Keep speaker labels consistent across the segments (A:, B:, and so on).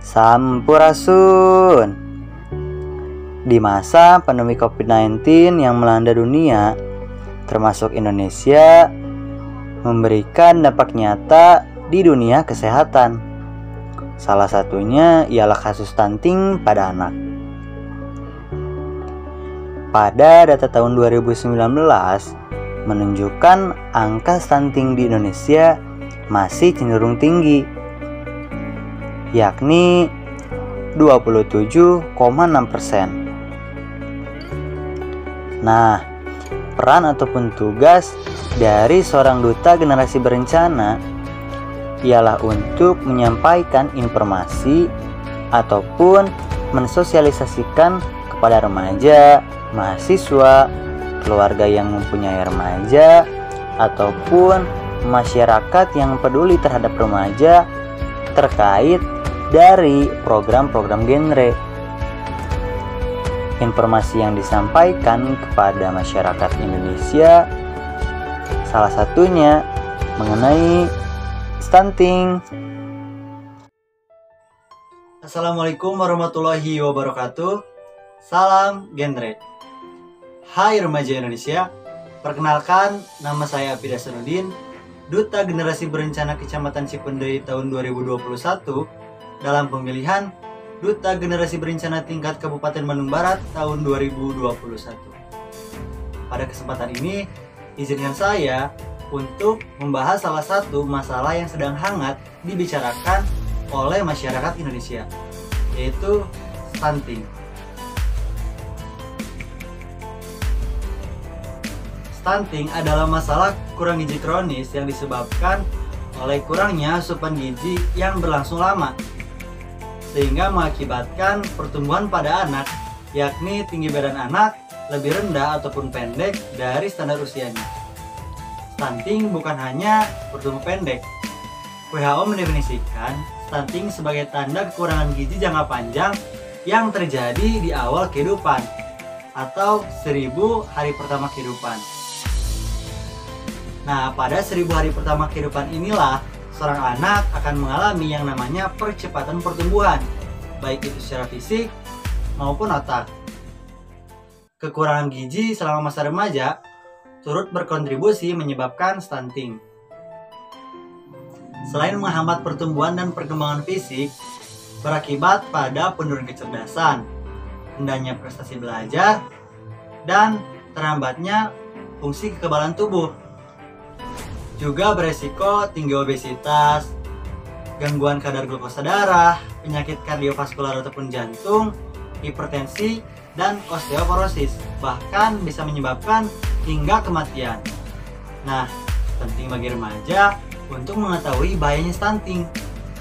A: Sampurasun. Di masa pandemi COVID-19 yang melanda dunia, termasuk Indonesia, memberikan dampak nyata di dunia kesehatan. Salah satunya ialah kasus stunting pada anak. Pada data tahun 2019 menunjukkan angka stunting di Indonesia masih cenderung tinggi, yakni 27,6%. Nah, peran ataupun tugas dari seorang duta generasi berencana ialah untuk menyampaikan informasi ataupun mensosialisasikan kepada remaja, mahasiswa, keluarga yang mempunyai remaja, ataupun masyarakat yang peduli terhadap remaja terkait dari program-program genre. Informasi yang disampaikan kepada masyarakat Indonesia salah satunya mengenai stunting. Assalamualaikum warahmatullahi wabarakatuh. Salam genre. Hai remaja Indonesia, perkenalkan nama saya Apida Sanudin, Duta Generasi Berencana Kecamatan Cipendei tahun 2021 dalam pemilihan Duta Generasi Berencana tingkat Kabupaten Bandung Barat tahun 2021. Pada kesempatan ini, izinkan saya untuk membahas salah satu masalah yang sedang hangat dibicarakan oleh masyarakat Indonesia, yaitu stunting. Stunting adalah masalah kurang gizi kronis yang disebabkan oleh kurangnya asupan gizi yang berlangsung lama, sehingga mengakibatkan pertumbuhan pada anak, yakni tinggi badan anak lebih rendah ataupun pendek dari standar usianya. Stunting bukan hanya bertumbuh pendek. WHO mendefinisikan stunting sebagai tanda kekurangan gizi jangka panjang yang terjadi di awal kehidupan atau 1000 hari pertama kehidupan. Nah, pada 1000 hari pertama kehidupan inilah seorang anak akan mengalami yang namanya percepatan pertumbuhan, baik itu secara fisik maupun otak. Kekurangan gizi selama masa remaja turut berkontribusi menyebabkan stunting. Selain menghambat pertumbuhan dan perkembangan fisik, berakibat pada penurunan kecerdasan, rendahnya prestasi belajar, dan terhambatnya fungsi kekebalan tubuh. Juga beresiko tinggi obesitas, gangguan kadar glukosa darah, penyakit kardiovaskular ataupun jantung, hipertensi, dan osteoporosis, bahkan bisa menyebabkan hingga kematian. Nah, penting bagi remaja untuk mengetahui bahayanya stunting,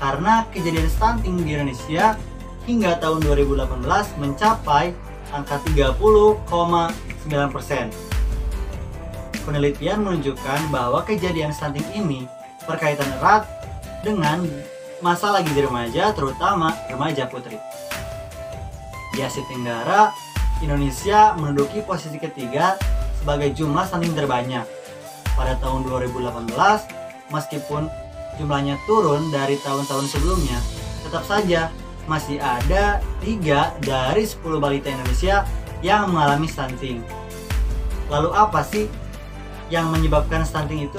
A: karena kejadian stunting di Indonesia hingga tahun 2018 mencapai angka 30,9%. Penelitian menunjukkan bahwa kejadian stunting ini berkaitan erat dengan masalah gizi remaja, terutama remaja putri. Di Asia Tenggara, Indonesia menduduki posisi ketiga sebagai jumlah stunting terbanyak. Pada tahun 2018, meskipun jumlahnya turun dari tahun-tahun sebelumnya, tetap saja masih ada 3 dari 10 balita Indonesia yang mengalami stunting. Lalu apa sih yang menyebabkan stunting itu?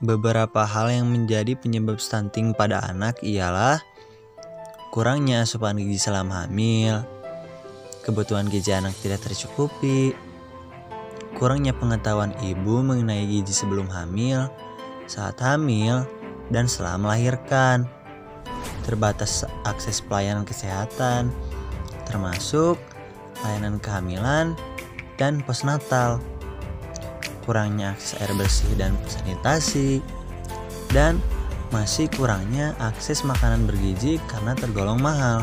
B: Beberapa hal yang menjadi penyebab stunting pada anak ialah kurangnya asupan gizi selama hamil, kebutuhan gizi anak tidak tercukupi, kurangnya pengetahuan ibu mengenai gizi sebelum hamil, saat hamil, dan setelah melahirkan, terbatas akses pelayanan kesehatan, termasuk layanan kehamilan dan postnatal, kurangnya akses air bersih dan sanitasi, dan masih kurangnya akses makanan bergizi karena tergolong mahal.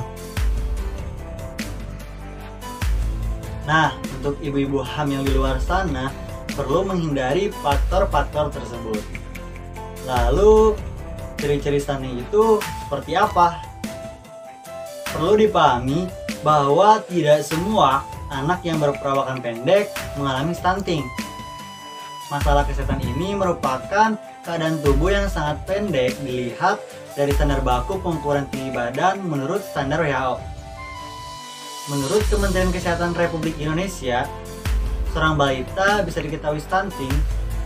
A: Nah, untuk ibu-ibu hamil di luar sana perlu menghindari faktor-faktor tersebut. Lalu, ciri-ciri stunting itu seperti apa? Perlu dipahami bahwa tidak semua anak yang berperawakan pendek mengalami stunting. Masalah kesehatan ini merupakan keadaan tubuh yang sangat pendek dilihat dari standar baku pengukuran tinggi badan menurut standar WHO. Menurut Kementerian Kesehatan Republik Indonesia, seorang balita bisa diketahui stunting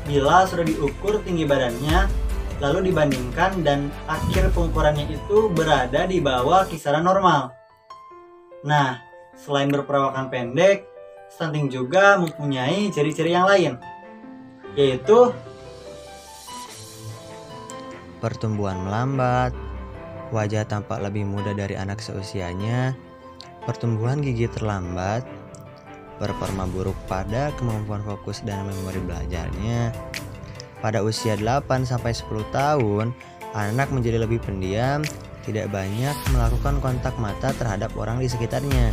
A: bila sudah diukur tinggi badannya, lalu dibandingkan dan akhir pengukurannya itu berada di bawah kisaran normal. Nah, selain berperawakan pendek, stunting juga mempunyai ciri-ciri yang lain, yaitu
B: pertumbuhan melambat, wajah tampak lebih muda dari anak seusianya, pertumbuhan gigi terlambat, performa buruk pada kemampuan fokus dan memori belajarnya. Pada usia 8-10 tahun, anak menjadi lebih pendiam, tidak banyak melakukan kontak mata terhadap orang di sekitarnya.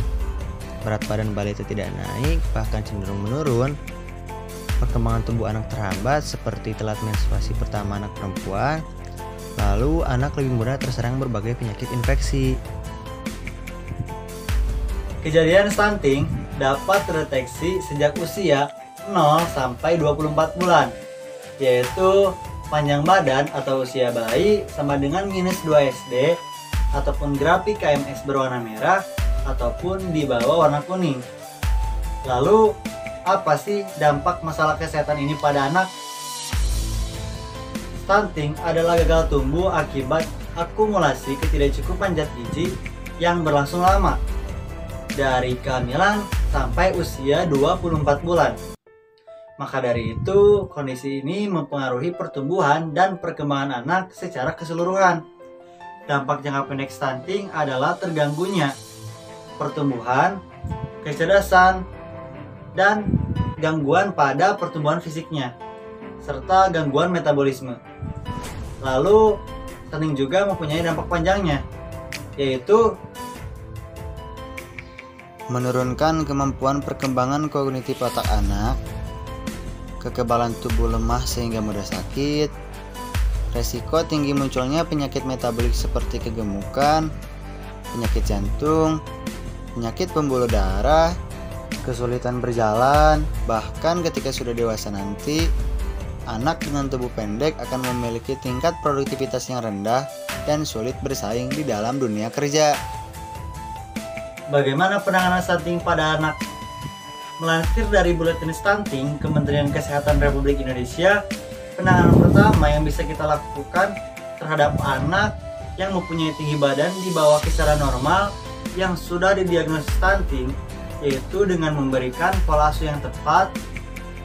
B: Berat badan balita tidak naik, bahkan cenderung menurun. Perkembangan tubuh anak terhambat seperti telat menstruasi pertama anak perempuan. Lalu anak lebih mudah terserang berbagai penyakit infeksi.
A: kejadian stunting dapat terdeteksi sejak usia 0-24 bulan, yaitu panjang badan atau usia bayi sama dengan -2 SD ataupun grafik KMS berwarna merah ataupun di bawah warna kuning. Lalu, apa sih dampak masalah kesehatan ini pada anak? Stunting adalah gagal tumbuh akibat akumulasi ketidakcukupan zat gizi yang berlangsung lama, dari kehamilan sampai usia 24 bulan. Maka dari itu, kondisi ini mempengaruhi pertumbuhan dan perkembangan anak secara keseluruhan. Dampak jangka pendek stunting adalah terganggunya pertumbuhan, kecerdasan, dan gangguan pada pertumbuhan fisiknya, serta gangguan metabolisme. Lalu, stunting juga mempunyai dampak panjangnya, yaitu
B: menurunkan kemampuan perkembangan kognitif otak anak, kekebalan tubuh lemah sehingga mudah sakit, resiko tinggi munculnya penyakit metabolik seperti kegemukan, penyakit jantung, penyakit pembuluh darah, kesulitan berjalan, bahkan ketika sudah dewasa nanti, anak dengan tubuh pendek akan memiliki tingkat produktivitas yang rendah dan sulit bersaing di dalam dunia kerja.
A: bagaimana penanganan stunting pada anak? Melansir dari Buletin Stunting Kementerian Kesehatan Republik Indonesia, penanganan pertama yang bisa kita lakukan terhadap anak yang mempunyai tinggi badan di bawah kisaran normal yang sudah didiagnosis stunting, yaitu dengan memberikan pola asuh yang tepat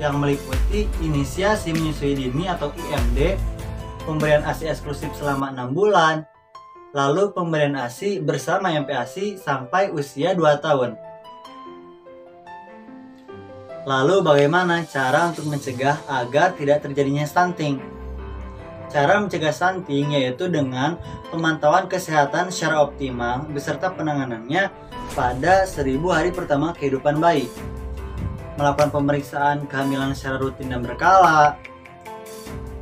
A: yang meliputi inisiasi menyusui dini atau IMD, pemberian ASI eksklusif selama 6 bulan, lalu pemberian ASI bersama MPASI sampai usia 2 tahun. Lalu bagaimana cara untuk mencegah agar tidak terjadinya stunting? Cara mencegah stunting yaitu dengan pemantauan kesehatan secara optimal beserta penanganannya pada 1000 hari pertama kehidupan bayi. Melakukan pemeriksaan kehamilan secara rutin dan berkala.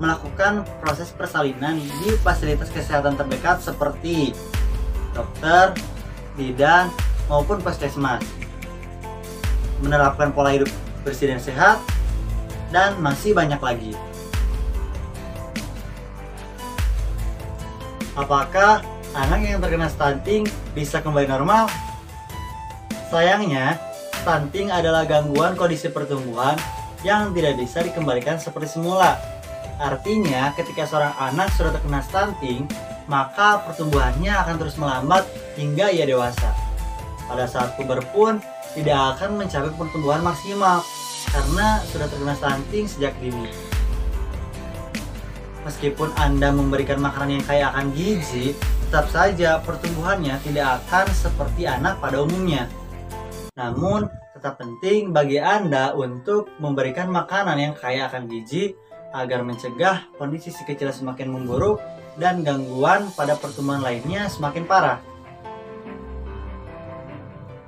A: Melakukan proses persalinan di fasilitas kesehatan terdekat seperti dokter, bidan, maupun puskesmas. Menerapkan pola hidup bersih dan sehat, dan masih banyak lagi. Apakah anak yang terkena stunting bisa kembali normal? Sayangnya, stunting adalah gangguan kondisi pertumbuhan yang tidak bisa dikembalikan seperti semula. Artinya, ketika seorang anak sudah terkena stunting, maka pertumbuhannya akan terus melambat hingga ia dewasa. Pada saat puber pun tidak akan mencapai pertumbuhan maksimal karena sudah terkena stunting sejak dini. Meskipun Anda memberikan makanan yang kaya akan gizi, tetap saja pertumbuhannya tidak akan seperti anak pada umumnya. Namun, tetap penting bagi Anda untuk memberikan makanan yang kaya akan gizi agar mencegah kondisi si kecil semakin memburuk dan gangguan pada pertumbuhan lainnya semakin parah.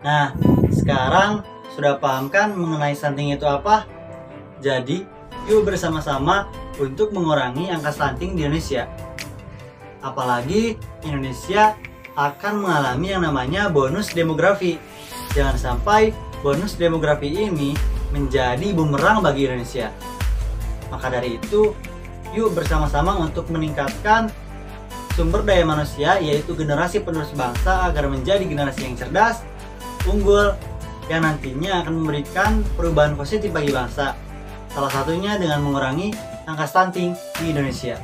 A: Nah, sekarang sudah paham kan mengenai stunting itu apa? Jadi, yuk bersama-sama untuk mengurangi angka stunting di Indonesia. Apalagi Indonesia akan mengalami yang namanya bonus demografi. Jangan sampai bonus demografi ini menjadi bumerang bagi Indonesia. Maka dari itu, yuk bersama-sama untuk meningkatkan sumber daya manusia, yaitu generasi penerus bangsa, agar menjadi generasi yang cerdas, unggul, yang nantinya akan memberikan perubahan positif bagi bangsa. Salah satunya dengan mengurangi angka stunting di Indonesia.